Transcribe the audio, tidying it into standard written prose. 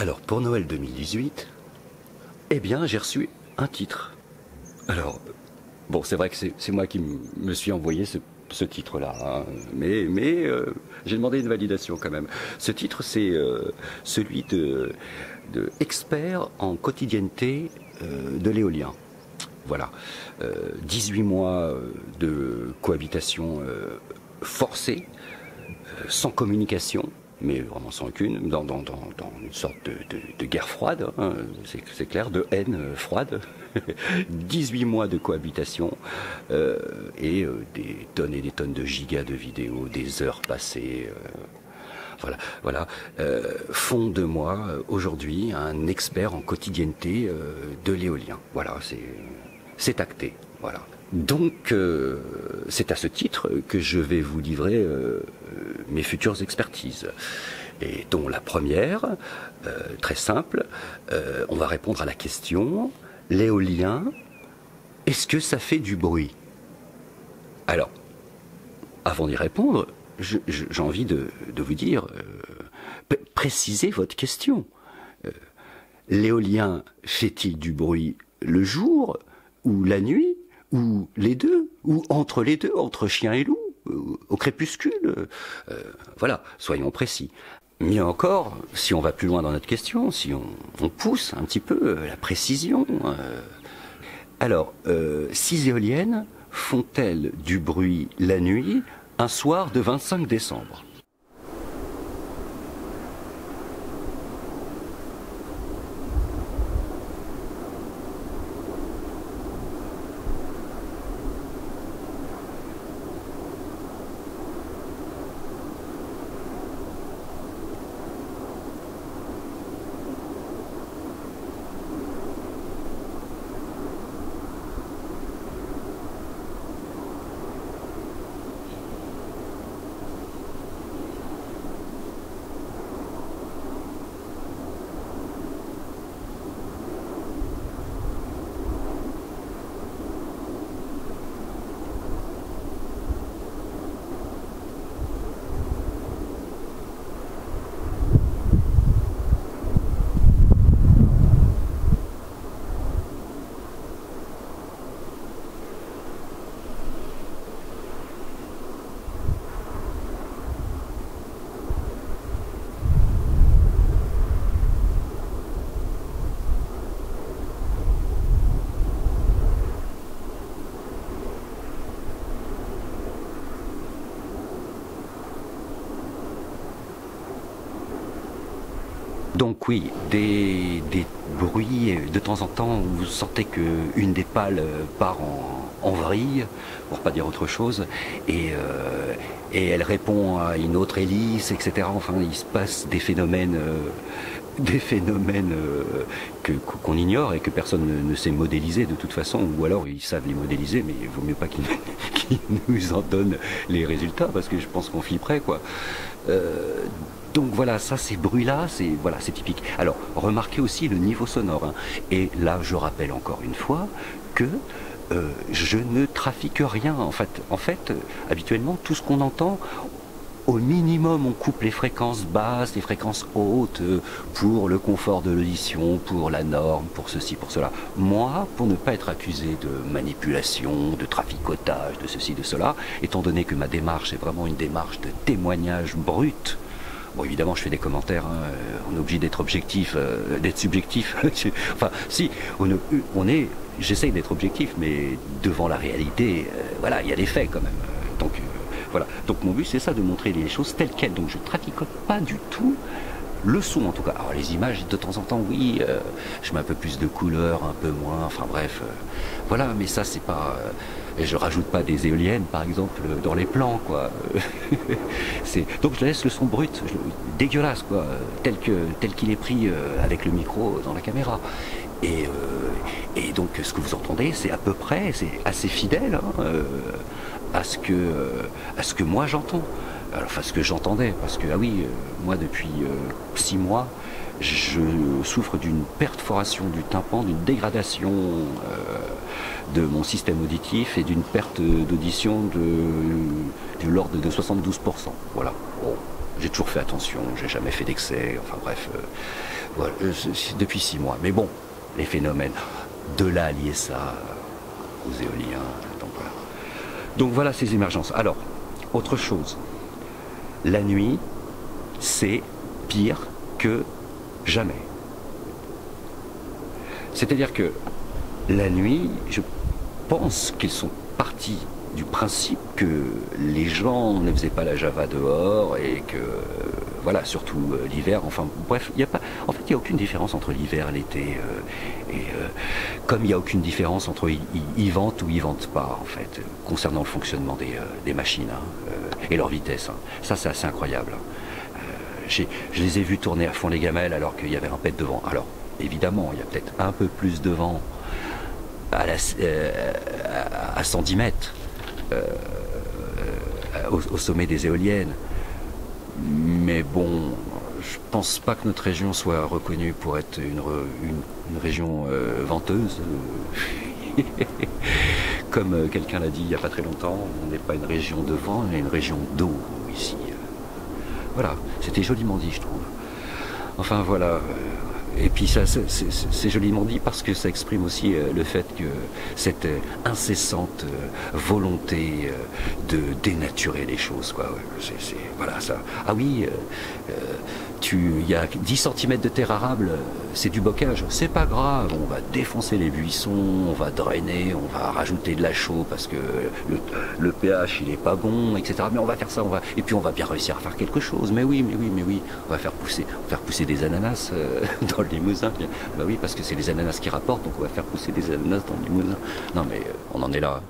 Alors, pour Noël 2018, eh bien, j'ai reçu un titre. Alors, bon, c'est vrai que c'est moi qui me suis envoyé ce titre-là, hein, mais j'ai demandé une validation quand même. Ce titre, c'est celui de expert en quotidienneté de l'éolien. Voilà, 18 mois de cohabitation forcée, sans communication, mais vraiment sans aucune, dans une sorte de guerre froide, hein, c'est clair, de haine froide. 18 mois de cohabitation et des tonnes de gigas de vidéos, des heures passées. Voilà. Font de moi aujourd'hui un expert en quotidienneté de l'éolien. Voilà, c'est acté. Voilà. Donc, c'est à ce titre que je vais vous livrer mes futures expertises. Et dont la première, très simple, on va répondre à la question, l'éolien, est-ce que ça fait du bruit? Alors, avant d'y répondre, j'ai envie de vous dire, précisez votre question. L'éolien fait-il du bruit le jour ou la nuit? Ou les deux, ou entre les deux, entre chien et loup, au crépuscule. Voilà, soyons précis. Mieux encore, si on va plus loin dans notre question, si on pousse un petit peu la précision. Alors, 6 éoliennes font-elles du bruit la nuit, un soir de 25 décembre? Donc oui, des bruits de temps en temps où vous sentez qu'une des pales part en vrille, pour pas dire autre chose, et elle répond à une autre hélice, etc. Enfin, il se passe des phénomènes qu'on ignore et que personne ne sait modéliser de toute façon, ou alors ils savent les modéliser, mais il vaut mieux pas qu'ils nous en donnent les résultats, parce que je pense qu'on flipperait, quoi. Donc voilà, ça, ces bruits-là, c'est typique. Alors, remarquez aussi le niveau sonore, hein. Et là, je rappelle encore une fois que je ne trafique rien. En fait, habituellement, tout ce qu'on entend, au minimum, on coupe les fréquences basses, les fréquences hautes, pour le confort de l'audition, pour la norme, pour ceci, pour cela. Moi, pour ne pas être accusé de manipulation, de traficotage, de ceci, de cela, étant donné que ma démarche est vraiment une démarche de témoignage brut. Bon, évidemment, je fais des commentaires, hein, on est obligé d'être objectif, d'être subjectif. Enfin, si, j'essaye d'être objectif, mais devant la réalité, voilà, il y a des faits quand même. Donc, voilà. Donc, mon but, c'est ça, de montrer les choses telles quelles. Donc, je ne traficote pas du tout le son, en tout cas. Alors, les images, de temps en temps, oui, je mets un peu plus de couleurs, un peu moins, enfin bref. Voilà, mais ça, c'est pas... Et je rajoute pas des éoliennes, par exemple, dans les plans, quoi. Donc je laisse le son brut, dégueulasse, quoi, tel qu'il est pris avec le micro dans la caméra. Et donc ce que vous entendez, c'est à peu près, c'est assez fidèle, hein, à ce que moi j'entends. Alors, enfin, ce que j'entendais, parce que, ah oui, moi depuis 6 mois, je souffre d'une perforation du tympan, d'une dégradation de mon système auditif et d'une perte d'audition de l'ordre de 72%. Voilà. Bon, j'ai toujours fait attention, j'ai jamais fait d'excès, enfin bref. Voilà, c'est depuis 6 mois. Mais bon, les phénomènes, de là à lier ça aux éoliens, donc voilà ces émergences. Alors, autre chose, la nuit, c'est pire que jamais. C'est-à-dire que la nuit, je pense qu'ils sont partis du principe que les gens ne faisaient pas la Java dehors et que, voilà, surtout l'hiver, enfin bref, il n'y a pas, en fait, il n'y a aucune différence entre l'hiver et l'été, comme il n'y a aucune différence entre ils ventent ou ils ventent pas, en fait, concernant le fonctionnement des machines et leur vitesse. Ça, c'est assez incroyable. Je les ai vus tourner à fond les gamelles alors qu'il y avait un pet devant. Alors, évidemment, il y a peut-être un peu plus de vent à 110 mètres au sommet des éoliennes. Mais bon, je pense pas que notre région soit reconnue pour être une région venteuse. Comme quelqu'un l'a dit il n'y a pas très longtemps, on n'est pas une région de vent, on est une région d'eau ici. Voilà, c'était joliment dit, je trouve. Enfin voilà. Et puis ça, c'est joliment dit parce que ça exprime aussi le fait que cette incessante volonté de dénaturer les choses, quoi. Voilà ça. Ah oui, il y a 10 cm de terre arable, c'est du bocage. C'est pas grave, on va défoncer les buissons, on va drainer, on va rajouter de la chaux parce que le pH il est pas bon, etc. Mais on va faire ça, et puis on va bien réussir à faire quelque chose. Mais oui, on va faire pousser des ananas dans le Limousin. Bah oui, parce que c'est les ananas qui rapportent, donc on va faire pousser des ananas dans le Limousin. Non mais on en est là.